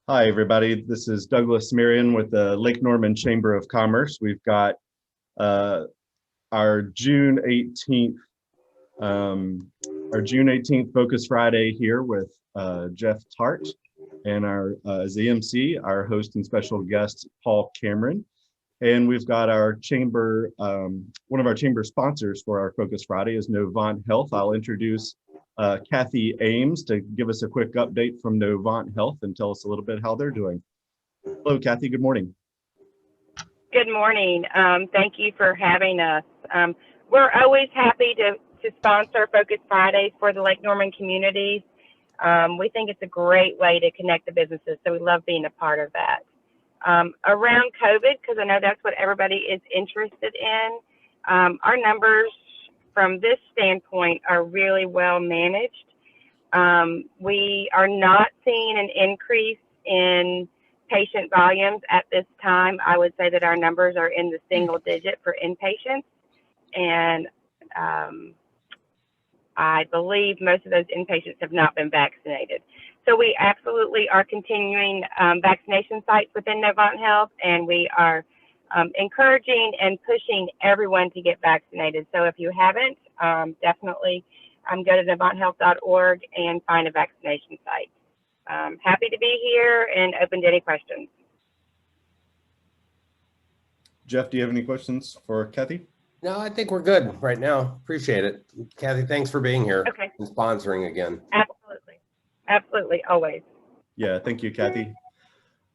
Hi, everybody. This is Douglas Marion with the Lake Norman Chamber of Commerce. We've got uh, our June 18th, Focus Friday here with Jeff Tarte and our as the MC, our host and special guest Paul Cameron. And we've got our chamber, one of our chamber sponsors for our Focus Friday is Novant Health. I'll introduce Kathy Ames to give us a quick update from Novant Health and tell us a little bit how they're doing. Hello, Kathy. Good morning. Good morning. Thank you for having us. We're always happy to sponsor Focus Fridays for the Lake Norman communities. We think it's a great way to connect the businesses, so we love being a part of that. Around COVID, because I know that's what everybody is interested in, our numbers from this standpoint are really well managed. We are not seeing an increase in patient volumes at this time. I would say that our numbers are in the single digit for inpatients, and I believe most of those inpatients have not been vaccinated. So we absolutely are continuing vaccination sites within Novant Health, and we are encouraging and pushing everyone to get vaccinated. So if you haven't, definitely go to NovantHealth.org and find a vaccination site. Happy to be here and open to any questions. Jeff, do you have any questions for Kathy? No, I think we're good right now. Appreciate it. Kathy, thanks for being here and sponsoring again. Absolutely. Absolutely. Always. Yeah, thank you, Kathy.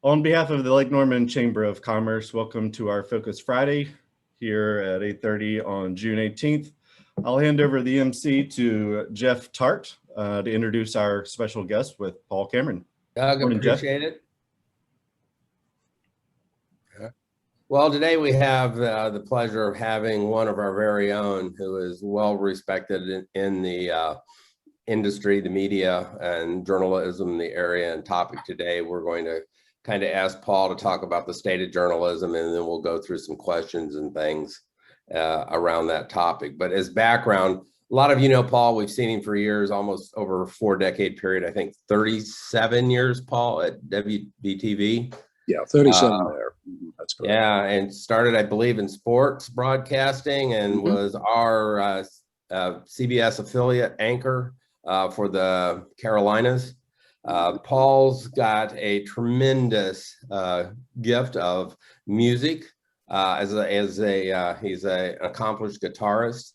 On behalf of the Lake Norman Chamber of Commerce, welcome to our Focus Friday here at 8:30 on June 18th. I'll hand over the MC to Jeff Tarte to introduce our special guest with Paul Cameron. Doug, Morning, appreciate Jeff. it. Well, today we have the pleasure of having one of our very own who is well respected in the industry, the media, and journalism in the area. And topic today, we're going to kind of ask Paul to talk about the state of journalism, and then we'll go through some questions and things around that topic. But as background, a lot of you know Paul. We've seen him for years, almost over a 4-decade period. I think 37 years, Paul, at WBTV. Yeah, 37 there. That's correct. Yeah, and started, I believe, in sports broadcasting and was our CBS affiliate anchor for the Carolinas. Paul's got a tremendous gift of music. He's an accomplished guitarist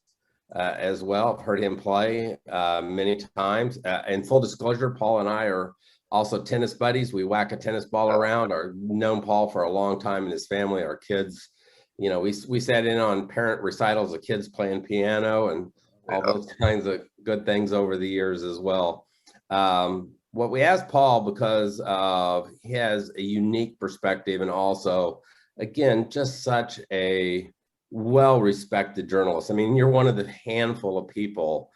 as well. I've heard him play many times. And full disclosure, Paul and I are also tennis buddies. We whack a tennis ball around. I've known Paul for a long time and his family, our kids. You know, we sat in on parent recitals of kids playing piano and all those kinds of good things over the years as well. What we asked Paul, because he has a unique perspective and also, again, just such a well-respected journalist. I mean, you're one of the handful of people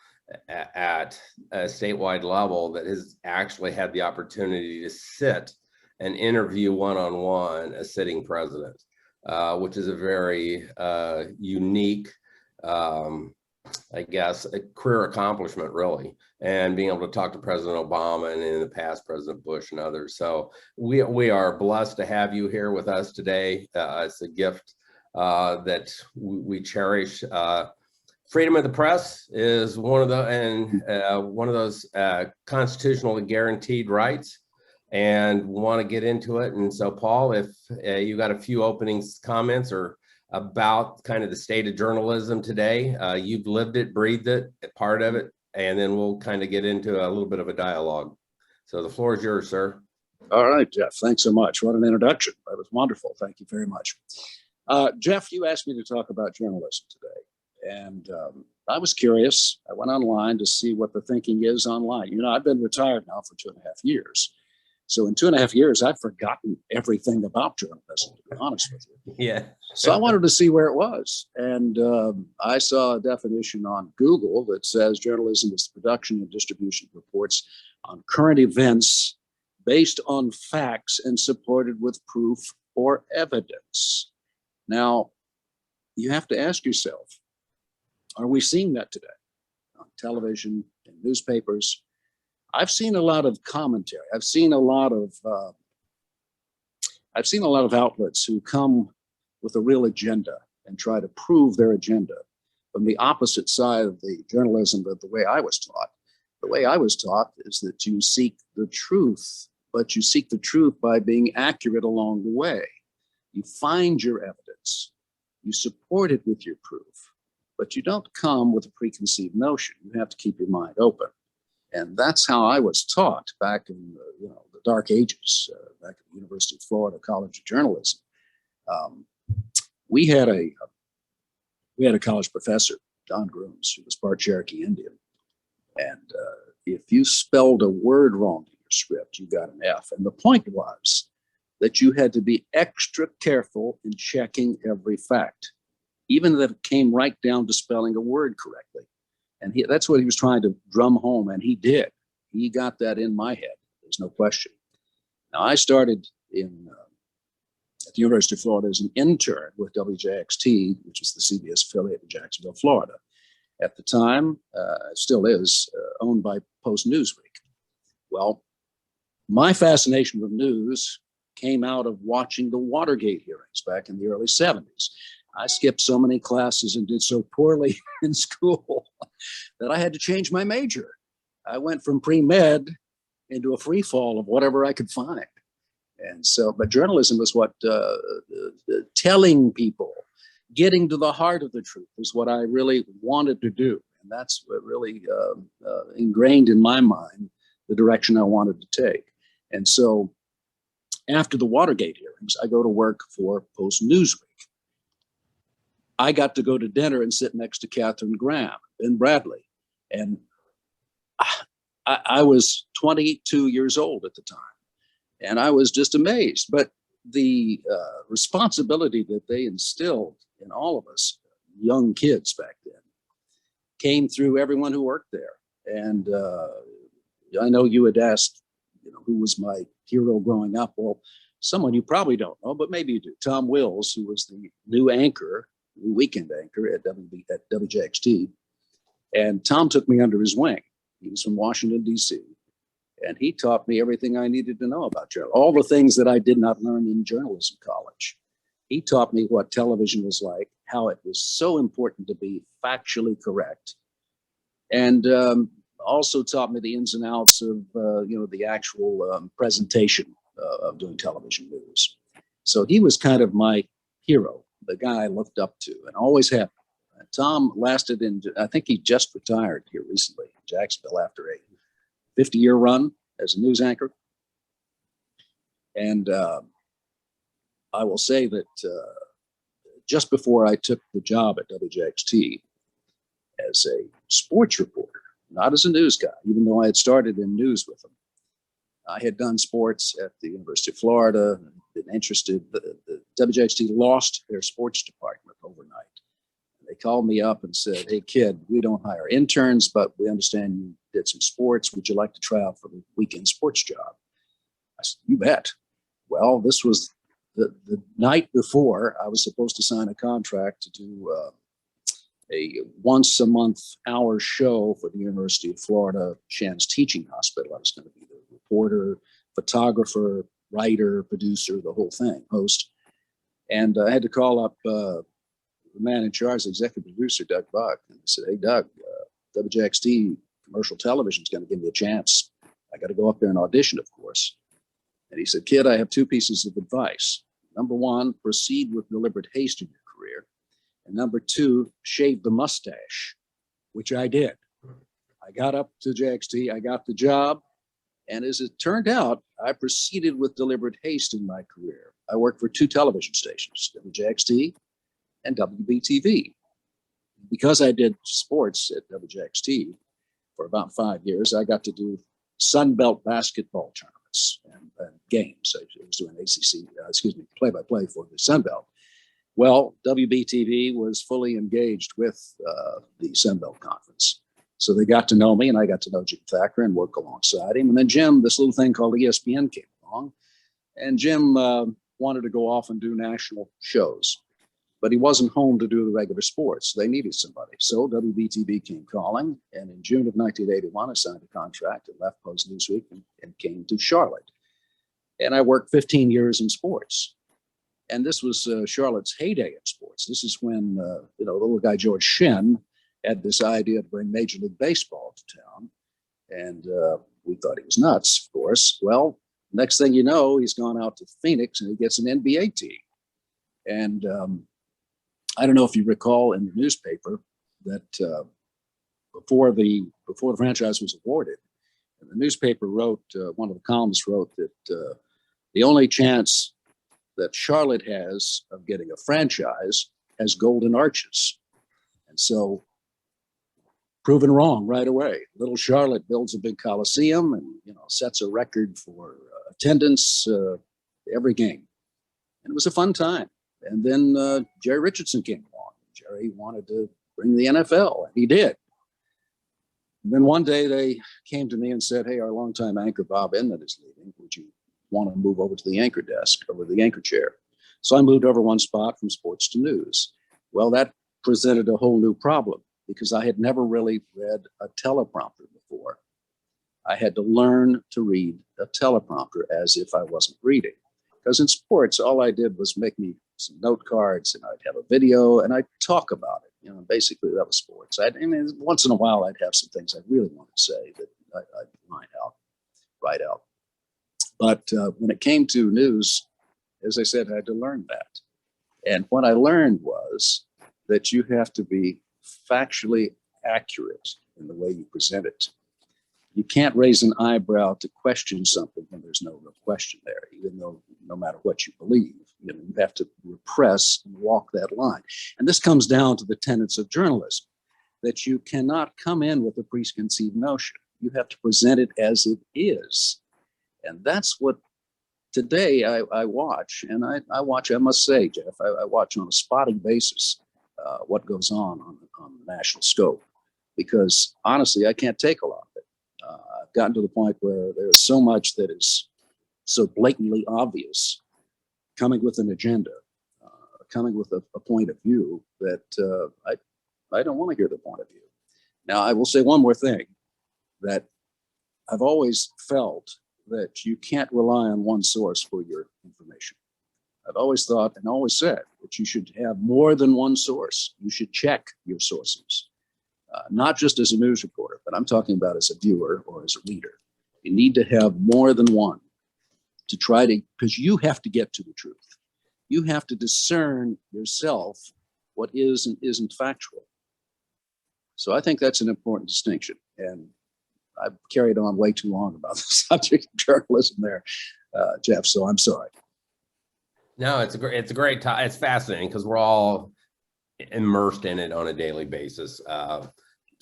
at a statewide level that has actually had the opportunity to sit and interview one-on-one a sitting president, which is a very unique, I guess, a career accomplishment, really, and being able to talk to President Obama and in the past, President Bush and others. So we are blessed to have you here with us today. It's a gift that we cherish. Freedom of the press is one of those constitutionally guaranteed rights, and want to get into it. And so, Paul, if you got a few opening comments or about kind of the state of journalism today, you've lived it, breathed it, part of it, and then we'll kind of get into a little bit of a dialogue. So the floor is yours, sir. All right, Jeff. Thanks so much. What an introduction. That was wonderful. Thank you very much. Jeff, you asked me to talk about journalism today. And I was curious. I went online to see what the thinking is online. You know, I've been retired now for 2.5 years. So in 2.5 years, I've forgotten everything about journalism, to be honest with you. Yeah. So I wanted to see where it was. And I saw a definition on Google that says journalism is the production and distribution of reports on current events based on facts and supported with proof or evidence. Now, you have to ask yourself, are we seeing that today on television, in newspapers? I've seen a lot of commentary. I've seen a lot of I've seen a lot of outlets who come with a real agenda and try to prove their agenda from the opposite side of the journalism of the way I was taught. The way I was taught is that you seek the truth, but you seek the truth by being accurate along the way. You find your evidence, you support it with your proof, but you don't come with a preconceived notion. You have to keep your mind open. And that's how I was taught back in the dark ages, back at the University of Florida College of Journalism. We had a college professor, Don Grooms, who was part Cherokee Indian. And if you spelled a word wrong in your script, you got an F. And the point was that you had to be extra careful in checking every fact, even if it came right down to spelling a word correctly. And that's what he was trying to drum home, and he did. He got that in my head. There's no question. Now, I started at the University of Florida as an intern with WJXT, which is the CBS affiliate in Jacksonville, Florida. At the time, it still is, owned by Post Newsweek. Well, my fascination with news came out of watching the Watergate hearings back in the early 70s. I skipped so many classes and did so poorly in school that I had to change my major. I went from pre-med into a free fall of whatever I could find. And so, but journalism was what telling people, getting to the heart of the truth is what I really wanted to do. And that's what really ingrained in my mind the direction I wanted to take. And so after the Watergate hearings, I go to work for Post Newsweek. I got to go to dinner and sit next to Katharine Graham and Bradley. And I was 22 years old at the time. And I was just amazed. But the responsibility that they instilled in all of us, young kids back then, came through everyone who worked there. And I know you had asked, who was my hero growing up? Well, someone you probably don't know, but maybe you do. Tom Wills, who was the new weekend anchor at WJXT. And Tom took me under his wing. He was from Washington, D.C. And he taught me everything I needed to know about journalism, all the things that I did not learn in journalism college. He taught me what television was like, how it was so important to be factually correct. And also taught me the ins and outs of, the actual presentation of doing television news. So he was kind of my hero, the guy I looked up to and always have. Tom lasted I think he just retired here recently in Jacksonville after a 50-year run as a news anchor. And I will say that just before I took the job at WJXT as a sports reporter, not as a news guy, even though I had started in news with them, I had done sports at the University of Florida, been interested. The WJXT lost their sports department overnight. They called me up and said, "Hey, kid, we don't hire interns, but we understand you did some sports. Would you like to try out for the weekend sports job?" I said, "You bet." Well, this was the night before I was supposed to sign a contract to do a once-a-month hour show for the University of Florida Shands Teaching Hospital. I was going to be the reporter, photographer, writer, producer, the whole thing, host. And I had to call up the man in charge, the executive producer, Doug Buck, and I said, "Hey, Doug, WJXT commercial television is going to give me a chance. I got to go up there and audition, of course." And he said, "Kid, I have two pieces of advice. Number one, proceed with deliberate haste in your career. And number two, shave the mustache," which I did. I got up to JXT, I got the job. And as it turned out, I proceeded with deliberate haste in my career. I worked for two television stations, WJXT and WBTV. Because I did sports at WJXT for about 5 years, I got to do Sunbelt basketball tournaments and games. I was doing play-by-play for the Sunbelt. Well, WBTV was fully engaged with the Sunbelt Conference. So they got to know me, and I got to know Jim Thacker and work alongside him. And then Jim, this little thing called ESPN came along, and Jim wanted to go off and do national shows, but he wasn't home to do the regular sports. They needed somebody. So WBTV came calling, and in June of 1981, I signed a contract and left Post Newsweek and came to Charlotte. And I worked 15 years in sports. And this was Charlotte's heyday in sports. This is when, the little guy George Shin had this idea to bring Major League Baseball to town. And we thought he was nuts, of course. Well, next thing you know, he's gone out to Phoenix and he gets an NBA team. And I don't know if you recall in the newspaper that before the franchise was awarded, the newspaper wrote, one of the columnists wrote that the only chance that Charlotte has of getting a franchise has golden arches. And so, proven wrong right away. Little Charlotte builds a big coliseum and sets a record for attendance every game. And it was a fun time. And then Jerry Richardson came along. Jerry wanted to bring the NFL, and he did. And then one day they came to me and said, "Hey, our longtime anchor Bob Inman is leaving. Would you want to move over to the anchor desk, over the anchor chair?" So I moved over one spot from sports to news. Well, that presented a whole new problem because I had never really read a teleprompter before. I had to learn to read a teleprompter as if I wasn't reading. Because in sports, all I did was make me some note cards and I'd have a video and I'd talk about it. Basically that was sports. Once in a while, I'd have some things I really wanted to say that I'd write out. But when it came to news, as I said, I had to learn that. And what I learned was that you have to be factually accurate in the way you present it. You can't raise an eyebrow to question something when there's no real question there, even though no matter what you believe, you have to repress and walk that line. And this comes down to the tenets of journalism, that you cannot come in with a preconceived notion. You have to present it as it is. And that's what today I watch. And I watch, I must say, Jeff, I watch on a spotting basis what goes on the national scope. Because honestly, I can't take a lot of it. I've gotten to the point where there's so much that is so blatantly obvious, coming with an agenda, coming with a point of view that I don't want to hear the point of view. Now, I will say one more thing, that I've always felt that you can't rely on one source for your information. I've always thought and always said that you should have more than one source. You should check your sources. Not just as a news reporter, but I'm talking about as a viewer or as a reader. You need to have more than one to try to, because you have to get to the truth. You have to discern yourself what is and isn't factual. So I think that's an important distinction. And I've carried on way too long about the subject of journalism there, Jeff, so I'm sorry. No, it's a great topic. It's fascinating because we're all immersed in it on a daily basis.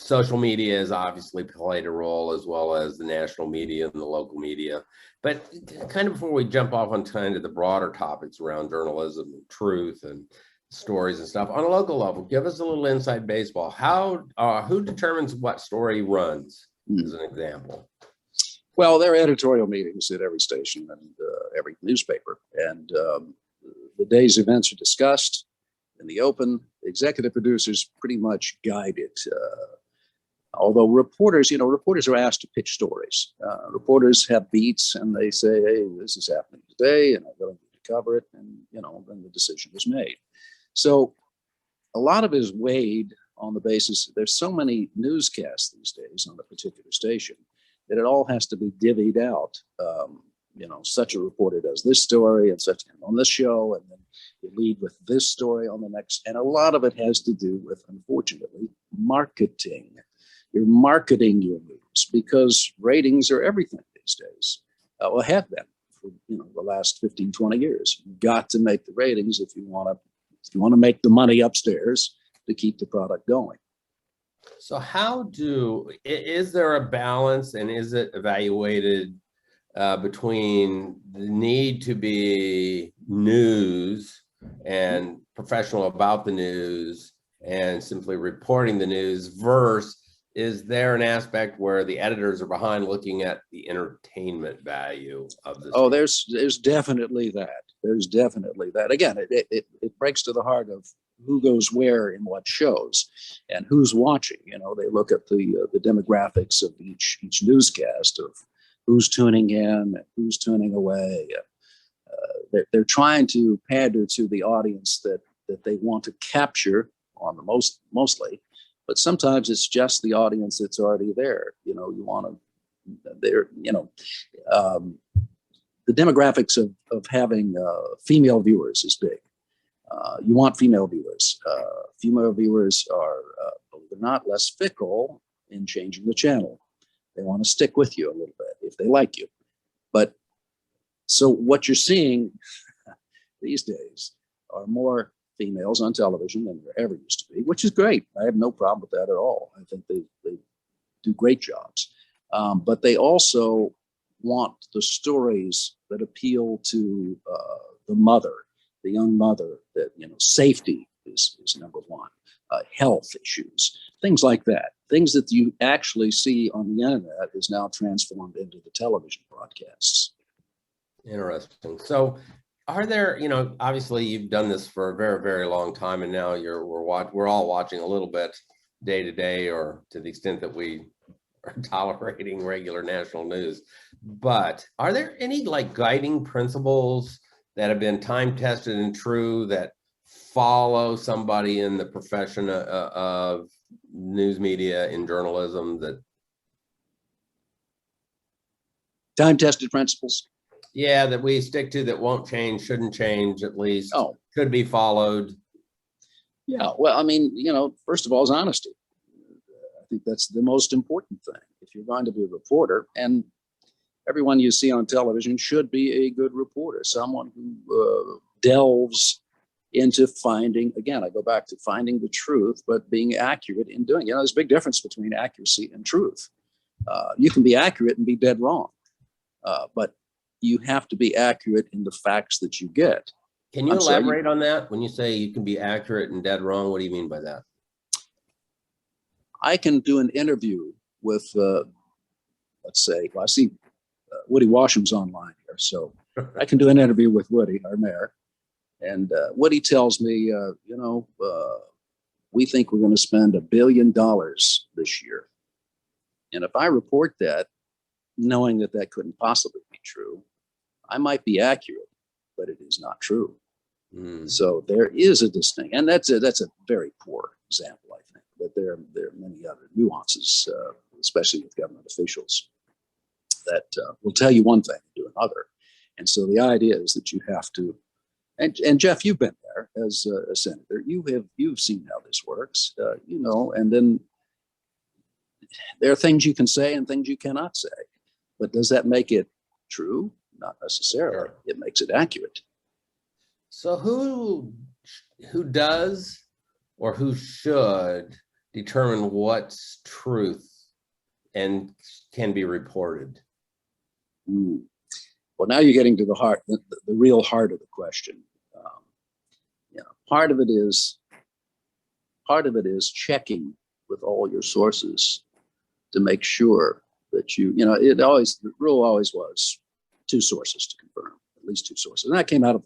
Social media has obviously played a role, as well as the national media and the local media. But kind of before we jump off on kind of the broader topics around journalism and truth and stories and stuff, on a local level, give us a little inside baseball. Who determines what story runs, as an example? Well, there are editorial meetings at every station and every newspaper. And the day's events are discussed in the open. The executive producers pretty much guide it. Although reporters are asked to pitch stories. Reporters have beats and they say, "Hey, this is happening today and I really need to cover it." And, then the decision is made. So a lot of it is weighed on the basis that there's so many newscasts these days on a particular station that it all has to be divvied out. Such a reporter does this story and such on this show, and then you lead with this story on the next. And a lot of it has to do with, unfortunately, marketing. You're marketing your news because ratings are everything these days. Well, have been for the last 15, 20 years. You've got to make the ratings if you want to make the money upstairs to keep the product going. So is there a balance, and is it evaluated between the need to be news and professional about the news and simply reporting the news, versus is there an aspect where the editors are behind looking at the entertainment value of this? Oh, there's definitely that. There's definitely that. Again, it breaks to the heart of who goes where in what shows and who's watching. They look at the demographics of each newscast of who's tuning in and who's tuning away. they're trying to pander to the audience that they want to capture on the mostly, but sometimes it's just the audience that's already there. You know, you want to, the demographics of having female viewers is big. You want female viewers. Female viewers are, believe it or not, less fickle in changing the channel. They want to stick with you a little bit if they like you. But so what you're seeing these days are more females on television than there ever used to be, which is great. I have no problem with that at all. I think they do great jobs. But they also want the stories that appeal to the mother, the young mother, that, you know, safety is number one, health issues, things like that. Things that you actually see on the internet is now transformed into the television broadcasts. Interesting. So are there, you know, obviously you've done this for a very, very long time, and now we're all watching a little bit day to day, or to the extent that we are tolerating regular national news. But are there any like guiding principles that have been time tested and true that follow somebody in the profession of news media in journalism? That Time tested principles? Yeah, that we stick to, that won't change, shouldn't change, at least could be followed. Yeah, well, I mean, you know, first of all is honesty. I think that's the most important thing. If you're going to be a reporter, and everyone you see on television should be a good reporter, someone who delves into finding, again, I go back to finding the truth, but being accurate in doing it. You know, there's a big difference between accuracy and truth. You can be accurate and be dead wrong, but you have to be accurate in the facts that you get. Can you elaborate on that? When you say you can be accurate and dead wrong, what do you mean by that? I can do an interview with, let's say, well, I see Woody Washam's online here, so I can do an interview with Woody, our mayor, and Woody tells me, you know, we think we're going to spend $1 billion this year. And if I report that, knowing that that couldn't possibly be true, I might be accurate, but it is not true. So there is a distinct, and that's a very poor example, I think. But there are many other nuances, especially with government officials, that will tell you one thing and do another. And so the idea is that you have to, and Jeff, you've been there as a senator. You've seen how this works, you know. And then there are things you can say and things you cannot say. But does that make it true? Not necessarily. Sure. It makes it accurate. So who does or who should determine what's truth and can be reported? Well, now you're getting to the heart, the real heart of the question. You know, part of it is checking with all your sources to make sure that you know, the rule always was 2 sources to confirm, at least 2 sources. And that came out of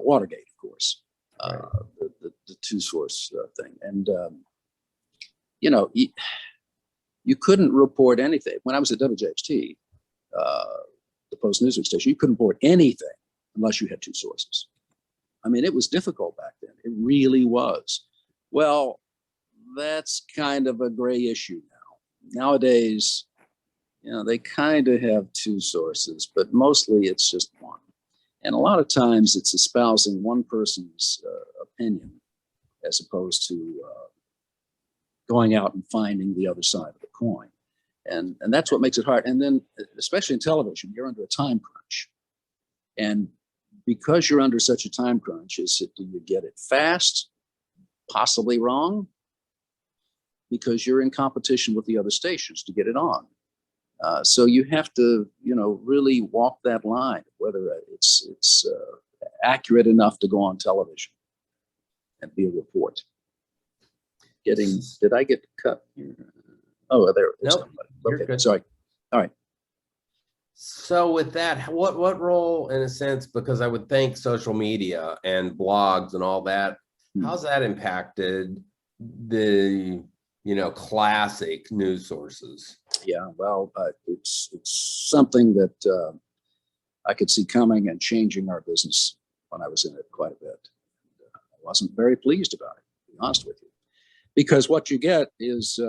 Watergate, of course, right. The 2-source thing. And, you know, you couldn't report anything. When I was at WJHT, the Post Newsweek station, you couldn't report anything unless you had 2 sources. I mean, it was difficult back then. It really was. Well, that's kind of a gray issue now. Nowadays, you know, they kind of have 2 sources, but mostly it's just one. And a lot of times it's espousing one person's opinion as opposed to going out and finding the other side of the coin. And that's what makes it hard. And then, especially in television, you're under a time crunch. And because you're under such a time crunch, do you get it fast, possibly wrong? Because you're in competition with the other stations to get it on. So you have to, you know, really walk that line, whether it's accurate enough to go on television and be a report. Did I get cut here? Oh, there. Nope, okay, good. Sorry. All right. So with that, what role, in a sense, because I would think social media and blogs and all that, how's that impacted the, you know, classic news sources? Yeah, well, it's something that I could see coming and changing our business when I was in it quite a bit. I wasn't very pleased about it, to be honest with you, because what you get is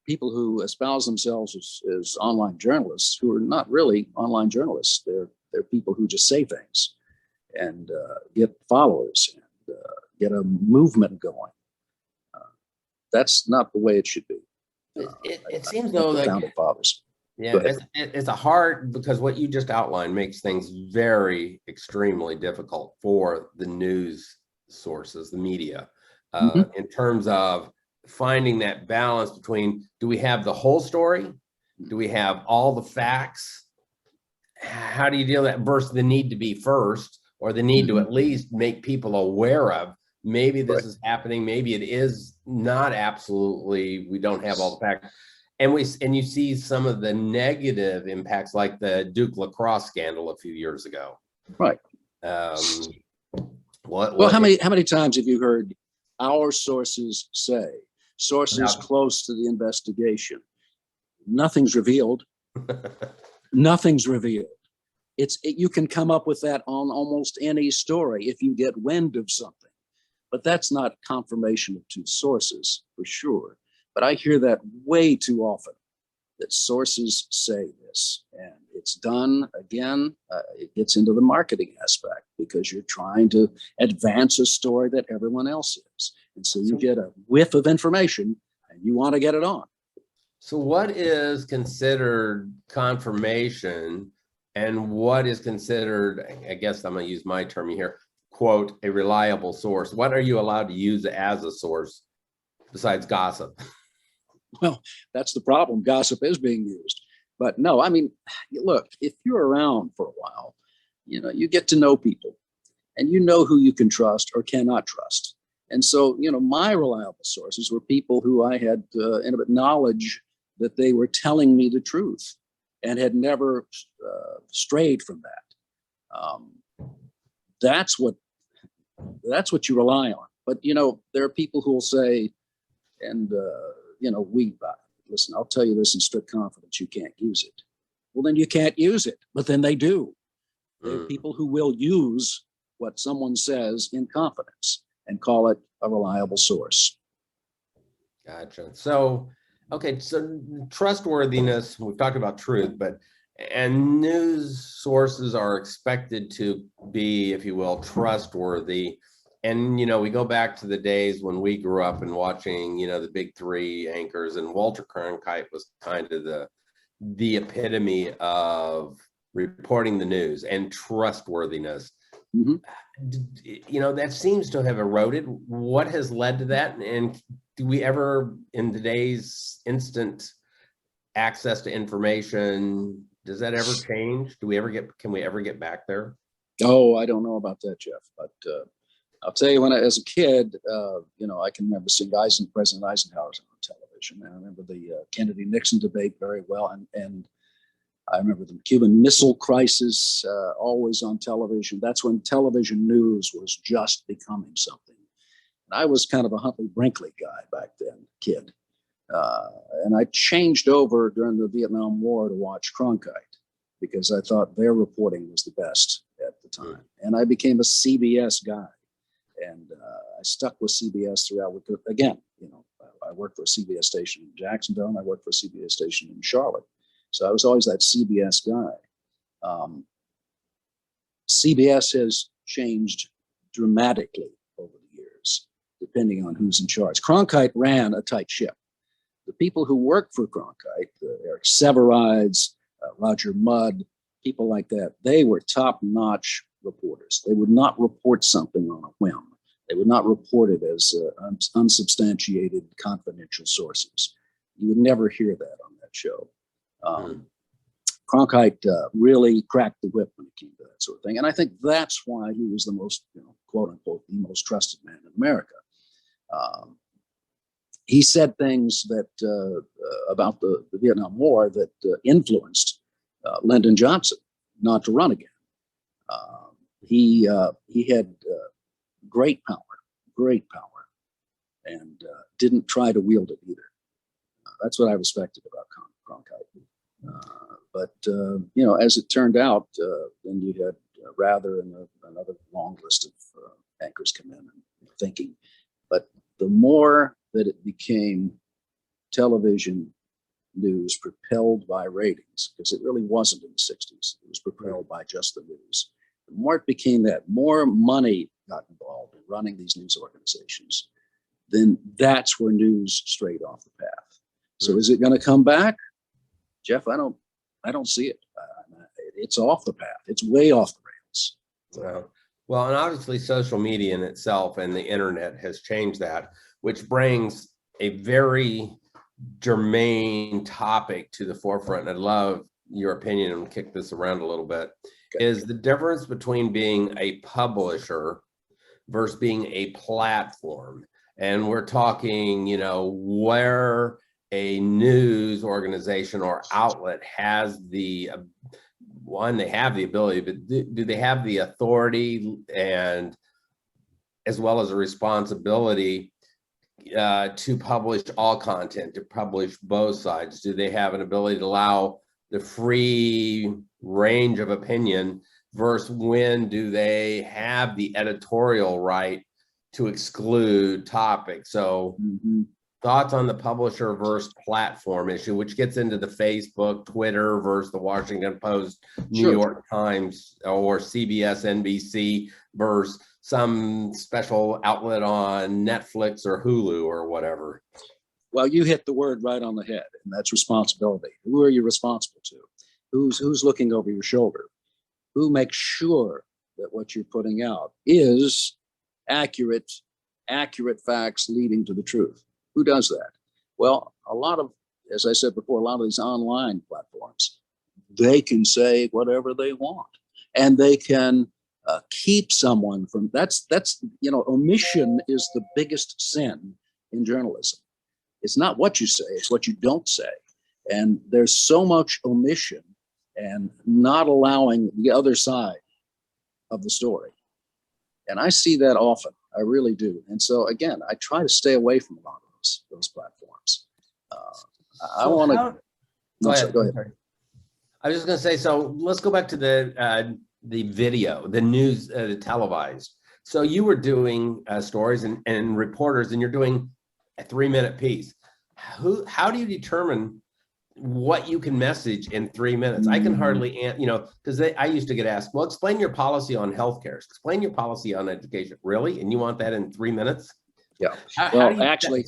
people who espouse themselves as online journalists who are not really online journalists. They're people who just say things and get followers and get a movement going. That's not the way it should be. It seems though like founding fathers. Yeah, it's a hard, because what you just outlined makes things very extremely difficult for the news sources, the media, in terms of finding that balance between, do we have the whole story? Do we have all the facts? How do you deal with that versus the need to be first, or the need to at least make people aware of, maybe this is happening, maybe it is not absolutely, we don't have all the facts. And you see some of the negative impacts, like the Duke lacrosse scandal a few years ago. Right. Well, how many times have you heard our sources say, sources close to the investigation? Nothing's revealed. Nothing's revealed. You can come up with that on almost any story if you get wind of something, but that's not confirmation of two sources for sure. But I hear that way too often, that sources say this, and it's done again. It gets into the marketing aspect because you're trying to advance a story that everyone else is. And so you get a whiff of information and you want to get it on. So what is considered confirmation and what is considered, I guess I'm going to use my term here, quote, a reliable source? What are you allowed to use as a source besides gossip? Well, that's the problem. Gossip is being used. But no, I mean, look, if you're around for a while, you get to know people and you know who you can trust or cannot trust. And so, my reliable sources were people who I had intimate knowledge that they were telling me the truth and had never strayed from that. That's what you rely on. But, there are people who will say, and, listen, I'll tell you this in strict confidence, you can't use it. Well, then you can't use it, but then they do. There are people who will use what someone says in confidence and call it a reliable source. Gotcha. So, okay, so trustworthiness, we've talked about truth, and news sources are expected to be, if you will, trustworthy. And, we go back to the days when we grew up and watching, the big three anchors, and Walter Cronkite was kind of the epitome of reporting the news and trustworthiness. That seems to have eroded. What has led to that? And do we ever, in today's instant access to information, does that ever change? Can we ever get back there? Oh, I don't know about that, Jeff, but I'll tell you, as a kid, I can remember seeing President Eisenhower on television. And I remember the Kennedy-Nixon debate very well. And I remember the Cuban Missile Crisis always on television. That's when television news was just becoming something. And I was kind of a Huntley Brinkley guy back then, kid. And I changed over during the Vietnam War to watch Cronkite because I thought their reporting was the best at the time. And I became a CBS guy. And I stuck with CBS throughout. Again, I worked for a CBS station in Jacksonville, and I worked for a CBS station in Charlotte. So I was always that CBS guy. CBS has changed dramatically over the years, depending on who's in charge. Cronkite ran a tight ship. The people who worked for Cronkite, Eric Severides, Roger Mudd, people like that, they were top-notch reporters. They would not report something on a whim. They would not report it as unsubstantiated confidential sources. You would never hear that on that show. Cronkite really cracked the whip when it came to that sort of thing. And I think that's why he was the most, quote unquote, the most trusted man in America. He said things that about the Vietnam War that influenced Lyndon Johnson not to run again. He had great power, and didn't try to wield it either. That's what I respected about Cronkite. As it turned out, then you had Rather and another long list of anchors come in and thinking. But the more that it became television news propelled by ratings, because it really wasn't in the 60s, it was propelled by just the news. The more it became that, more money got involved in running these news organizations, then that's where news strayed off the path. So is it going to come back? Jeff, I don't see it. It's off the path. It's way off the rails. Well, and obviously social media in itself and the internet has changed that, which brings a very germane topic to the forefront. And I'd love your opinion and kick this around a little bit. Okay. Is the difference between being a publisher versus being a platform. And we're talking, where a news organization or outlet has the they have the ability, but do they have the authority and as well as a responsibility to publish all content, to publish both sides? Do they have an ability to allow the free range of opinion versus when do they have the editorial right to exclude topics? So thoughts on the publisher versus platform issue, which gets into the Facebook, Twitter versus the Washington Post, New York Times, or CBS, NBC versus some special outlet on Netflix or Hulu or whatever. Well, you hit the word right on the head, and that's responsibility. Who are you responsible to? Who's looking over your shoulder? Who makes sure that what you're putting out is accurate facts leading to the truth? Who does that? Well, as I said before, a lot of these online platforms, they can say whatever they want, and they can keep someone from, omission is the biggest sin in journalism. It's not what you say, it's what you don't say. And there's so much omission and not allowing the other side of the story. And I see that often, I really do. And so again, I try to stay away from a lot of those platforms. Go ahead. I was just going to say, so let's go back to the video, the news, the televised. So you were doing stories and reporters, and you're doing a 3-minute piece. How do you determine what you can message in 3 minutes? I can hardly, because I used to get asked, well, explain your policy on healthcare, explain your policy on education. Really? And you want that in 3 minutes? Yeah. Well, actually,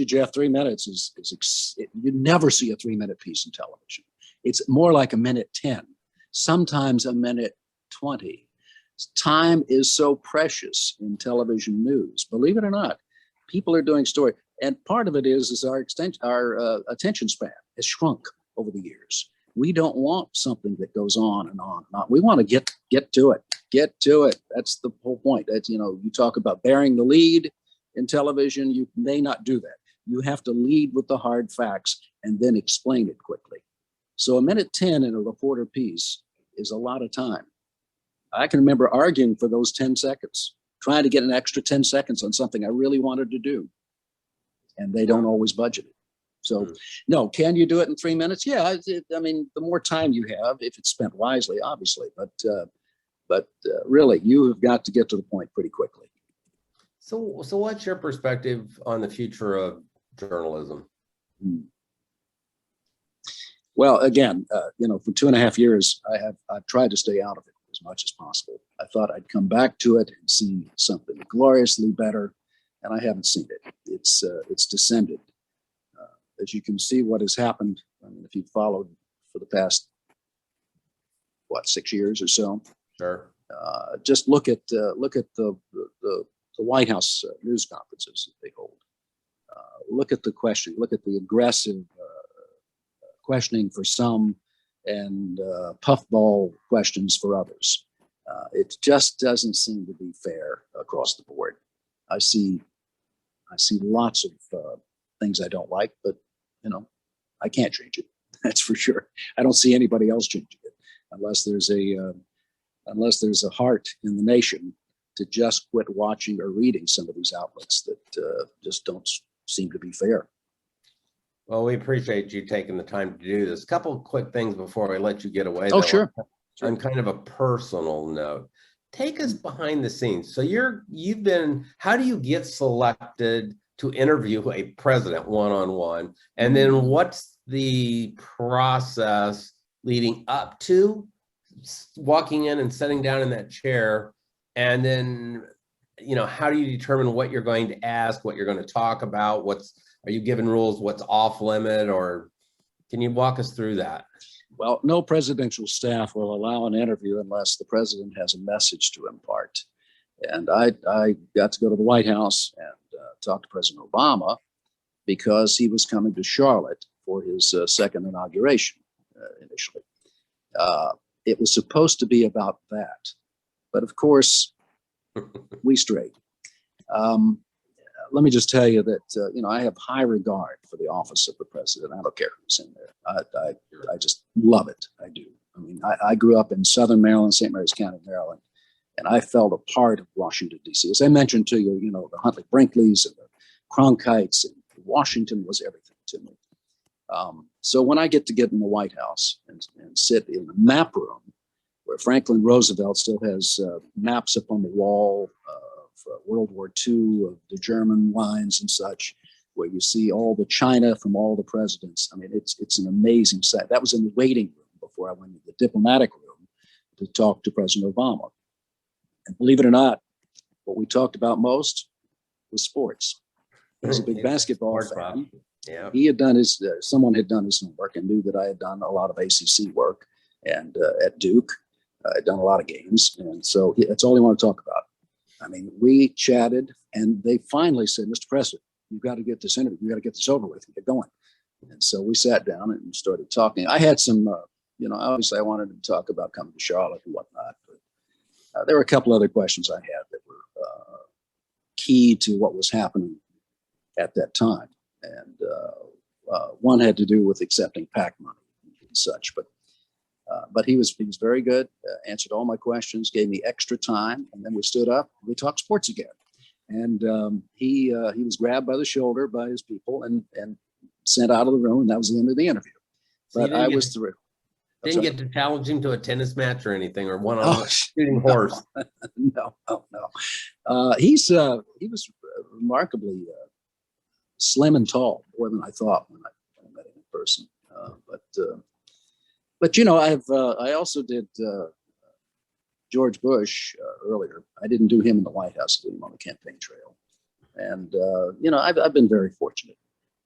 Jeff, 3 minutes is you never see a 3-minute piece in television. It's more like a minute 10, sometimes a minute 20. Time is so precious in television news. Believe it or not, people are doing story, and part of it is our attention span has shrunk over the years. We don't want something that goes on and on and on. We want to get to it. Get to it. That's the whole point. That's, you talk about bearing the lead. In television, you may not do that. You have to lead with the hard facts and then explain it quickly. So a minute 10 in a reporter piece is a lot of time. I can remember arguing for those 10 seconds, trying to get an extra 10 seconds on something I really wanted to do. And they don't always budget it. So no, can you do it in 3 minutes? Yeah, the more time you have, if it's spent wisely, obviously, but really you have got to get to the point pretty quickly. So what's your perspective on the future of journalism? Well, again, for 2.5 years, I've tried to stay out of it as much as possible. I thought I'd come back to it and see something gloriously better, and I haven't seen it. It's descended. As you can see, what has happened. I mean, if you've followed for the past 6 years or so, sure. Just look at the White House news conferences that they hold. Look at the question. Look at the aggressive questioning for some and puffball questions for others. It just doesn't seem to be fair across the board. I see lots of things I don't like, but I can't change it. That's for sure. I don't see anybody else changing it unless there's a heart in the nation to just quit watching or reading some of these outlets that just don't seem to be fair. Well, we appreciate you taking the time to do this. Couple of quick things before I let you get away. Oh, though. sure. On kind of a personal note, take us behind the scenes. So how do you get selected to interview a president one-on-one? And then what's the process leading up to walking in and sitting down in that chair? And then, how do you determine what you're going to ask, what you're going to talk about? Are you given rules, what's off limit, or can you walk us through that? Well, no presidential staff will allow an interview unless the president has a message to impart. And I got to go to the White House and talk to President Obama because he was coming to Charlotte for his second inauguration initially. It was supposed to be about that. But of course, we strayed. Let me just tell you that, I have high regard for the office of the president. I don't care who's in there. I just love it. I do. I mean, I grew up in Southern Maryland, St. Mary's County, Maryland, and I felt a part of Washington, D.C. As I mentioned to you, the Huntley Brinkleys and the Cronkites, and Washington was everything to me. So when I get in the White House and sit in the map room, where Franklin Roosevelt still has maps up on the wall of World War II, of the German lines and such, where you see all the China from all the presidents. I mean, it's an amazing sight. That was in the waiting room before I went into the diplomatic room to talk to President Obama. And believe it or not, what we talked about most was sports. He's a big basketball fan. Yeah. He had done someone had done his homework and knew that I had done a lot of ACC work and at Duke. I'd done a lot of games. And so that's all he wanted to talk about. I mean, we chatted and they finally said, Mr. President, you've got to get this interview. You got to get this over with and get going. And so we sat down and started talking. I had some, obviously I wanted to talk about coming to Charlotte and whatnot. But there were a couple other questions I had that were key to what was happening at that time. And one had to do with accepting PAC money and such. But he was very good, answered all my questions, gave me extra time, and then we stood up and we talked sports again. And he was grabbed by the shoulder by his people and sent out of the room, and that was the end of the interview. So but I was through. Didn't get to challenge him to a tennis match or anything, or one-on-one shooting horse. No. He was remarkably slim and tall, more than I thought when I met him in person. But I also did George Bush earlier. I didn't do him in the White House, I did him on the campaign trail. And I've been very fortunate.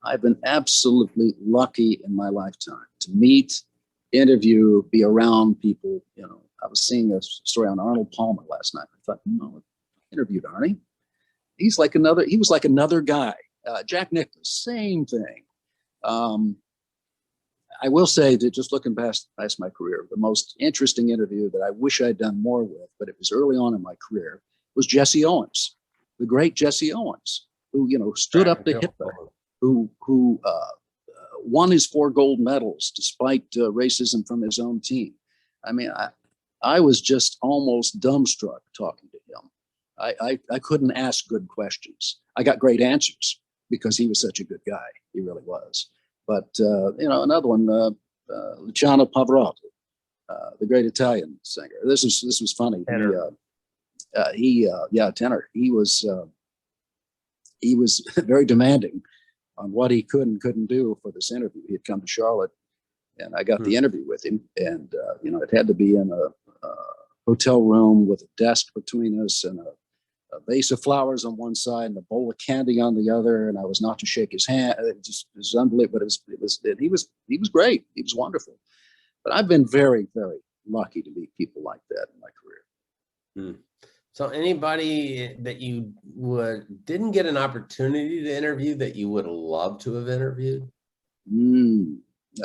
I've been absolutely lucky in my lifetime to meet, interview, be around people. I was seeing a story on Arnold Palmer last night. I thought, I interviewed Arnie. He was like another guy. Jack Nicklaus, same thing. I will say that just looking past my career, the most interesting interview that I wish I'd done more with, but it was early on in my career, was Jesse Owens, the great Jesse Owens, who stood up to Hitler, who won his 4 gold medals despite racism from his own team. I mean, I was just almost dumbstruck talking to him. I couldn't ask good questions. I got great answers because he was such a good guy. He really was. But, another one, Luciano Pavarotti, the great Italian singer. This was funny. Tenor. Tenor. He was very demanding on what he could and couldn't do for this interview. He had come to Charlotte, and I got the interview with him. And, it had to be in a hotel room with a desk between us and a vase of flowers on one side and a bowl of candy on the other, and I was not to shake his hand. It was unbelievable. But he was great. He was wonderful. But I've been very, very lucky to meet people like that in my career. So anybody that you didn't get an opportunity to interview that you would love to have interviewed?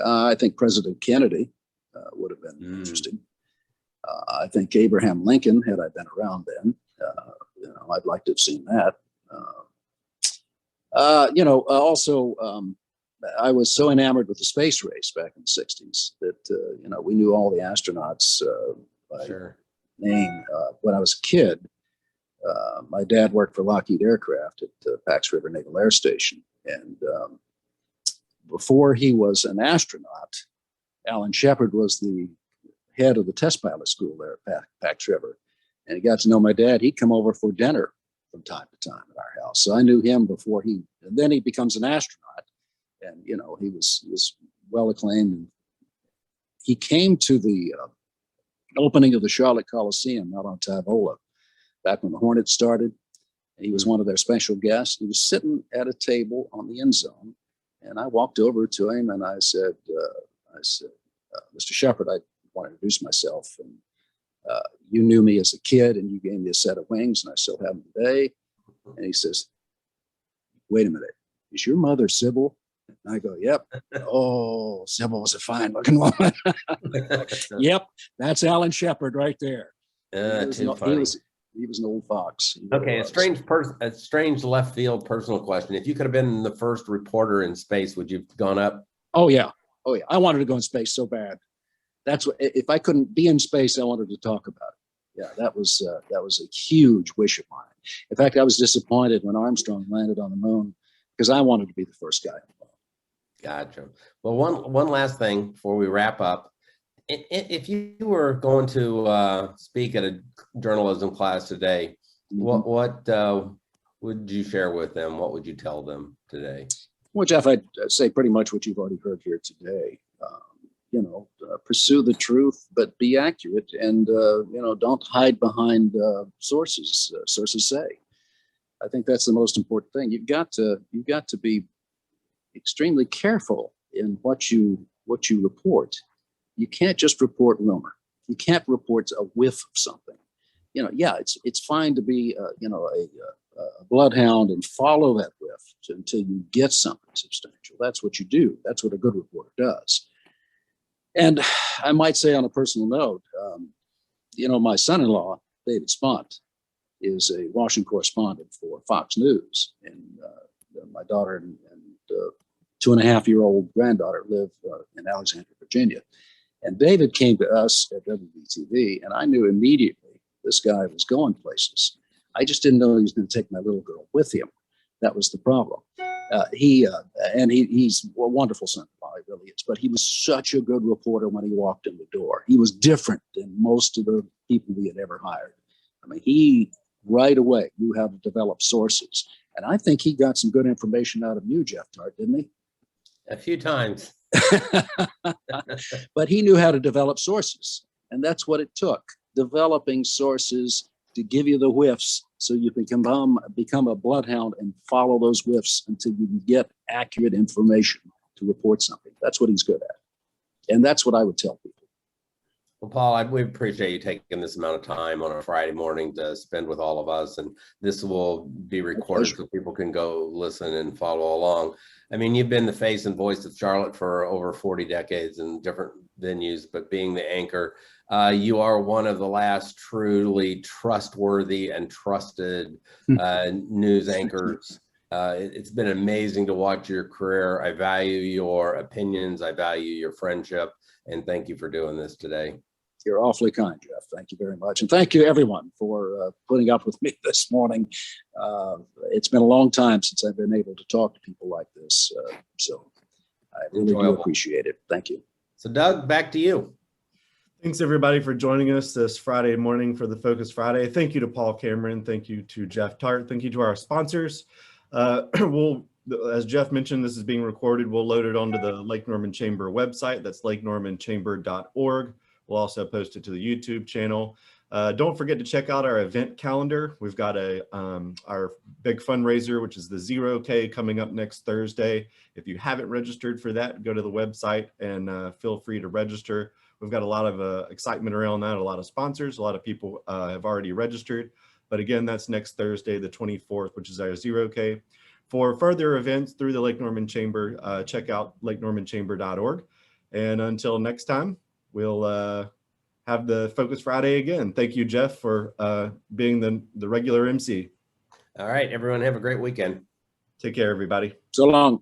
I think President Kennedy would have been interesting. I think Abraham Lincoln, had I been around then, I'd like to have seen that. Also, I was so enamored with the space race back in the 60s that, we knew all the astronauts by name. When I was a kid, my dad worked for Lockheed Aircraft at Pax River Naval Air Station. And before he was an astronaut, Alan Shepard was the head of the test pilot school there at Pax River. And he got to know my dad. He'd come over for dinner from time to time at our house. So I knew him before and then he becomes an astronaut. And, you know, he was well acclaimed. And he came to the opening of the Charlotte Coliseum out on Tyvola back when the Hornets started. And he was one of their special guests. He was sitting at a table on the end zone. And I walked over to him and I said, Mr. Shepard, I want to introduce myself. And you knew me as a kid and you gave me a set of wings and I still have them today. And he says, wait a minute, is your mother Sybil? And I go, yep. Oh, Sybil was a fine looking woman. Yep, that's Alan Shepard right there. He was an old fox. Okay, a strange left field personal question. If you could have been the first reporter in space, would you have gone up? Oh yeah. I wanted to go in space so bad. That's what, if I couldn't be in space, I wanted to talk about it. Yeah, that was a huge wish of mine. In fact, I was disappointed when Armstrong landed on the moon because I wanted to be the first guy on the moon. Gotcha. Well, one last thing before we wrap up. If you were going to speak at a journalism class today, what would you share with them? What would you tell them today? Well, Jeff, I'd say pretty much what you've already heard here today. Pursue the truth, but be accurate, and don't hide behind sources. Sources say. I think that's the most important thing. You've got to be extremely careful in what you report. You can't just report rumor. You can't report a whiff of something. It's fine to be a bloodhound and follow that whiff until you get something substantial. That's what you do. That's what a good reporter does. And I might say on a personal note, my son-in-law, David Spont, is a Washington correspondent for Fox News. And my daughter and 2.5-year-old granddaughter live in Alexandria, Virginia. And David came to us at WBTV, and I knew immediately this guy was going places. I just didn't know he was going to take my little girl with him. That was the problem. He's a wonderful son-in-law, he really is. But he was such a good reporter when he walked in the door. He was different than most of the people we had ever hired. I mean, he right away knew how to develop sources. And I think he got some good information out of you, Jeff Tarte, didn't he? A few times. But he knew how to develop sources. And that's what it took. Developing sources to give you the whiffs so you can become a bloodhound and follow those whiffs until you can get accurate information to report something. That's what he's good at. And that's what I would tell people. Well, Paul, we appreciate you taking this amount of time on a Friday morning to spend with all of us. And this will be recorded so people can go listen and follow along. I mean, you've been the face and voice of Charlotte for over 40 decades in different venues, but being the anchor, you are one of the last truly trustworthy and trusted news anchors. It's been amazing to watch your career. I value your opinions. I value your friendship. And thank you for doing this today. You're awfully kind, Jeff. Thank you very much. And thank you, everyone, for putting up with me this morning. It's been a long time since I've been able to talk to people like this. So I really do appreciate it. Thank you. So, Doug, back to you. Thanks, everybody, for joining us this Friday morning for the Focus Friday. Thank you to Paul Cameron. Thank you to Jeff Tarte. Thank you to our sponsors. As Jeff mentioned, this is being recorded. We'll load it onto the Lake Norman Chamber website. That's lakenormanchamber.org. We'll also post it to the YouTube channel. Don't forget to check out our event calendar. We've got our big fundraiser, which is the 0K, coming up next Thursday. If you haven't registered for that, go to the website and feel free to register. We've got a lot of excitement around that, a lot of sponsors, a lot of people have already registered. But again, that's next Thursday, the 24th, which is our 0K. For further events through the Lake Norman Chamber, check out lakenormanchamber.org. And until next time, we'll have the Focus Friday again. Thank you, Jeff, for being the regular MC. All right, everyone, have a great weekend. Take care, everybody. So long.